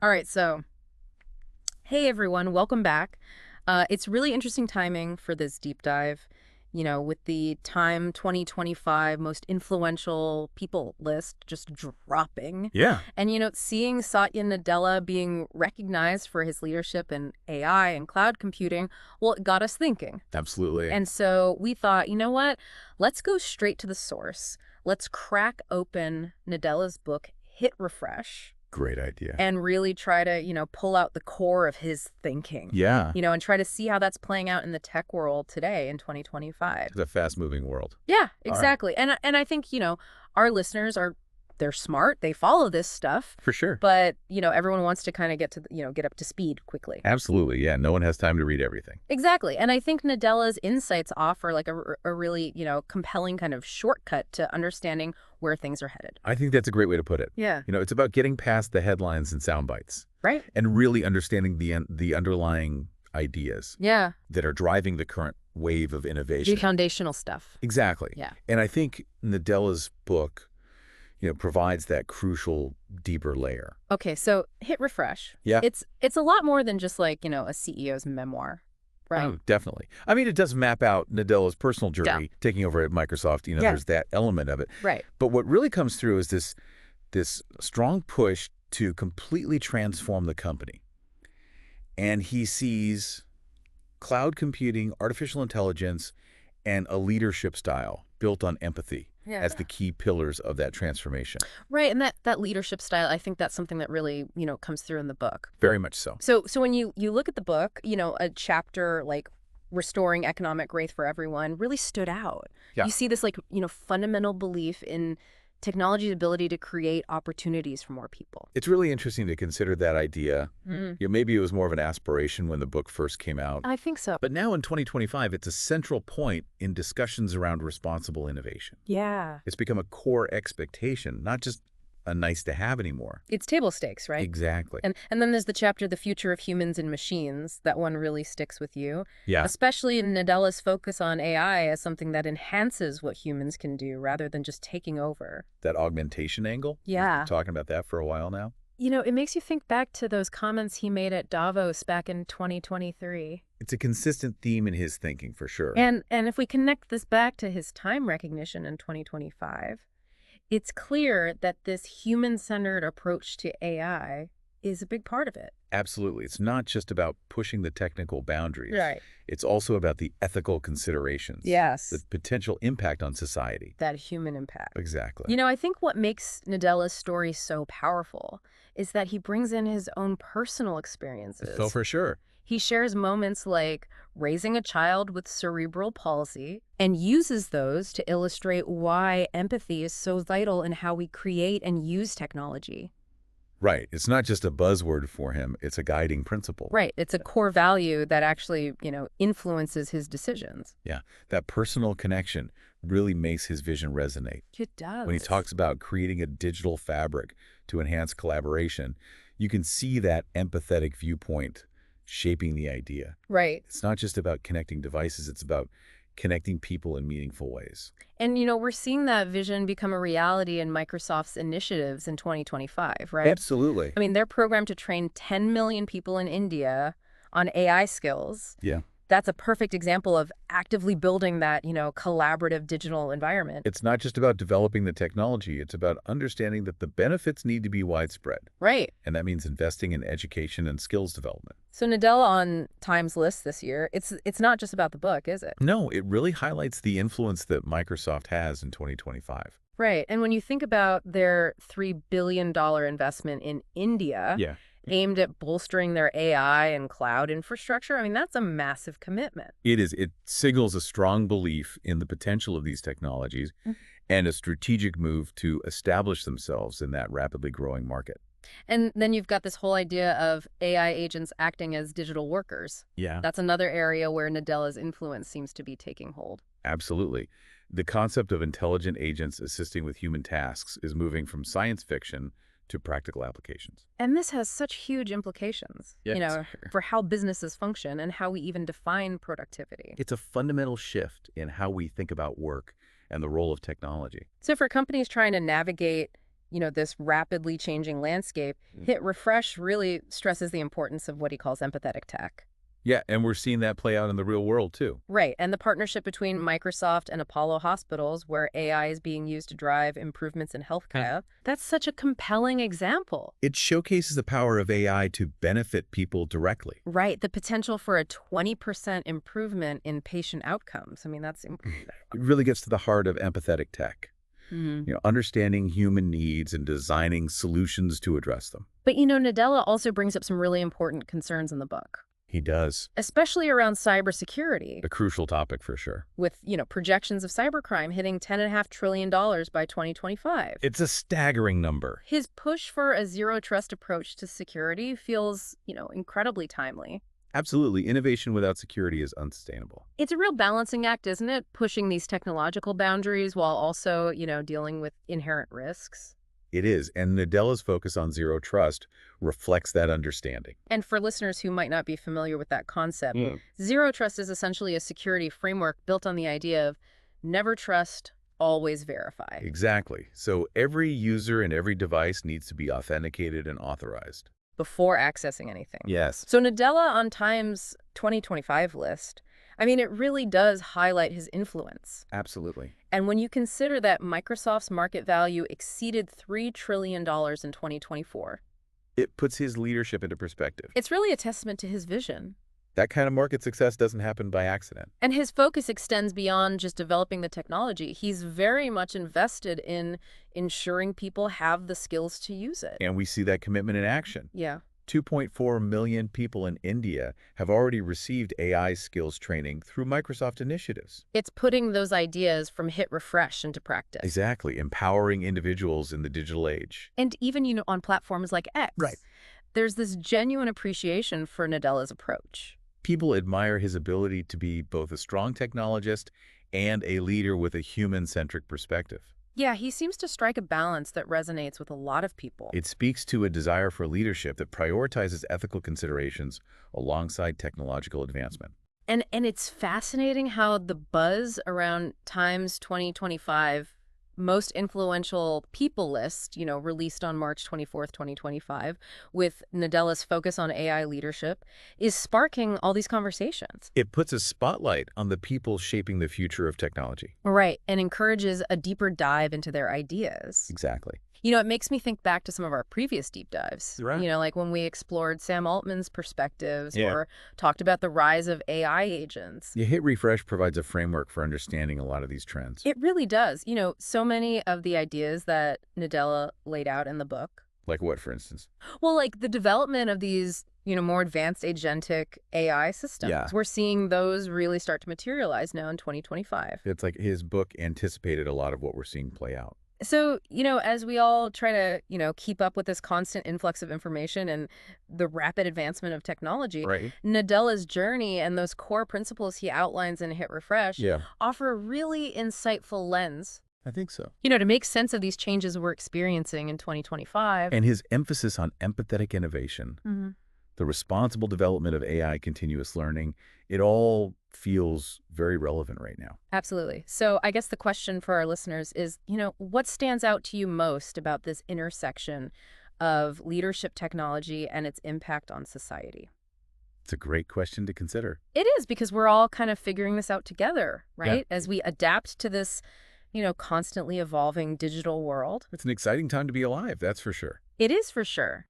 All right, so hey everyone, welcome back. It's really interesting timing for this deep dive. With the Time 2025 most influential people list just dropping. Yeah, And, seeing Satya Nadella being recognized for his leadership in AI and cloud computing, well, it got us thinking. absolutely. And so we thought, you know what? Let's go straight to the source. Let's crack open Nadella's book, Hit Refresh, Great idea. and really try to, pull out the core of his thinking, Yeah, and try to see how that's playing out in the tech world today in 2025. it's a fast-moving world. Yeah, All right, exactly. And I think, our listeners they're smart, they follow this stuff, for sure. but, everyone wants to kind of get to, get up to speed quickly. Absolutely, yeah. No one has time to read everything. Exactly. And I think Nadella's insights offer like a really, compelling kind of shortcut to understanding where things are headed. I think that's a great way to put it. Yeah. It's about getting past the headlines and sound bites Right? and really understanding the underlying ideas Yeah. that are driving the current wave of The innovation. foundational stuff. Exactly. Yeah. And I think Nadella's book, provides that crucial, deeper layer. Okay, so hit refresh. Yeah. It's a lot more than just like, a CEO's memoir, right? Oh, definitely. I mean, it does map out Nadella's personal journey, taking over at Microsoft. Yeah. There's that element of it. Right. But what really comes through is this strong push to completely transform the company. And he sees cloud computing, artificial intelligence, and a leadership style built on empathy Yeah. as the key pillars of that transformation. Right, and that leadership style, I think that's something that really, comes through in the book. Very much so. So when you look at the book, a chapter like restoring economic growth for everyone really stood out. Yeah. You see this like, fundamental belief in technology's ability to create opportunities for more people. It's really interesting to consider that idea. Maybe it was more of an aspiration when the book first came out. I think so. But now in 2025, it's a central point in discussions around responsible innovation. Yeah. It's become a core expectation, not just a nice to have anymore. It's table stakes, right? Exactly. And then there's the chapter, The Future of Humans and Machines. That one really sticks with you. Yeah. Especially in Nadella's focus on AI as something that enhances what humans can do rather than just taking over. That augmentation angle. Yeah. We've been talking about that for a while now. It makes you think back to those comments he made at Davos back in 2023. It's a consistent theme in his thinking, for sure. And if we connect this back to his time recognition in 2025, it's clear that this human-centered approach to AI is a big part of it. Absolutely. It's not just about pushing the technical boundaries. Right. It's also about the ethical considerations. Yes. The potential impact on society. That human impact. Exactly. I think what makes Nadella's story so powerful is that he brings in his own personal experiences. So for sure. He shares moments like raising a child with cerebral palsy and uses those to illustrate why empathy is so vital in how we create and use technology. Right. It's not just a buzzword for him. It's a guiding principle. Right. It's a core value that actually, influences his decisions. Yeah. That personal connection really makes his vision resonate. It does. When he talks about creating a digital fabric to enhance collaboration, you can see that empathetic viewpoint shaping the idea. Right. It's not just about connecting devices. It's about connecting people in meaningful ways. And, we're seeing that vision become a reality in Microsoft's initiatives in 2025, right? Absolutely. I mean, they're programmed to train 10 million people in India on AI skills. Yeah. That's a perfect example of actively building that, collaborative digital environment. It's not just about developing the technology. It's about understanding that the benefits need to be widespread. Right. And that means investing in education and skills development. So Nadella on Time's list this year, it's not just about the book, is it? No, it really highlights the influence that Microsoft has in 2025. Right. And when you think about their $3 billion investment in India, Yeah. aimed at bolstering their AI and cloud infrastructure, I mean, that's a massive commitment. It is. It signals a strong belief in the potential of these technologies and a strategic move to establish themselves in that rapidly growing market. And then you've got this whole idea of AI agents acting as digital workers. Yeah. That's another area where Nadella's influence seems to be taking hold. Absolutely. The concept of intelligent agents assisting with human tasks is moving from science fiction to practical applications. And this has such huge implications, Yes. for how businesses function and how we even define productivity. It's a fundamental shift in how we think about work and the role of technology. So for companies trying to navigate this rapidly changing landscape, Hit Refresh really stresses the importance of what he calls empathetic tech. Yeah, and we're seeing that play out in the real world, too. Right, and the partnership between Microsoft and Apollo hospitals, where AI is being used to drive improvements in healthcare, that's such a compelling example. It showcases the power of AI to benefit people directly. Right, the potential for a 20% improvement in patient outcomes. I mean, It really gets to the heart of empathetic tech. Understanding human needs and designing solutions to address them. But Nadella also brings up some really important concerns in the book, He does. especially around cybersecurity, A crucial topic for sure. with, projections of cybercrime hitting $10.5 trillion by 2025. It's a staggering number. His push for a zero-trust approach to security feels, incredibly timely. Absolutely. Innovation without security is unsustainable. It's a real balancing act, isn't it? Pushing these technological boundaries while also, dealing with inherent risks. It is, and Nadella's focus on zero trust reflects that understanding. And for listeners who might not be familiar with that concept, zero trust is essentially a security framework built on the idea of never trust, always verify. Exactly. So every user and every device needs to be authenticated and authorized. Before accessing anything. Yes. So Nadella on Time's 2025 list, it really does highlight his influence. Absolutely. And when you consider that Microsoft's market value exceeded $3 trillion in 2024, It puts his leadership into perspective. it's really a testament to his vision. That kind of market success doesn't happen by accident. And his focus extends beyond just developing the technology. He's very much invested in ensuring people have the skills to use it. And we see that commitment in action. Yeah. 2.4 million people in India have already received AI skills training through Microsoft initiatives. It's putting those ideas from Hit Refresh into practice. Exactly, empowering individuals in the digital age. And even, on platforms like X. Right. There's this genuine appreciation for Nadella's approach. People admire his ability to be both a strong technologist and a leader with a human-centric perspective. Yeah, he seems to strike a balance that resonates with a lot of people. It speaks to a desire for leadership that prioritizes ethical considerations alongside technological advancement. And it's fascinating how the buzz around Time's 2025 most influential people list, released on March 24th, 2025, with Nadella's focus on AI leadership, is sparking all these conversations. It puts a spotlight on the people shaping the future of technology. Right, and encourages a deeper dive into their ideas. Exactly. It makes me think back to some of our previous deep dives. Right. Like when we explored Sam Altman's perspectives Yeah. or talked about the rise of AI agents. Yeah, Hit Refresh provides a framework for understanding a lot of these trends. It really does. So many of the ideas that Nadella laid out in the book. Like what, for instance? Well, like the development of these, more advanced agentic AI systems. Yeah. We're seeing those really start to materialize now in 2025. It's like his book anticipated a lot of what we're seeing play out. So, as we all try to, keep up with this constant influx of information and the rapid advancement of technology, Right. Nadella's journey and those core principles he outlines in Hit Refresh Yeah, offer a really insightful lens, I think so. to make sense of these changes we're experiencing in 2025. And his emphasis on empathetic innovation, Mhm. the responsible development of AI continuous learning, it all feels very relevant right now. Absolutely. So I guess the question for our listeners is, what stands out to you most about this intersection of leadership technology and its impact on society? It's a great question to consider. It is, because we're all kind of figuring this out together, right? As we adapt to this, constantly evolving digital world. It's an exciting time to be alive, that's for sure. It is for sure.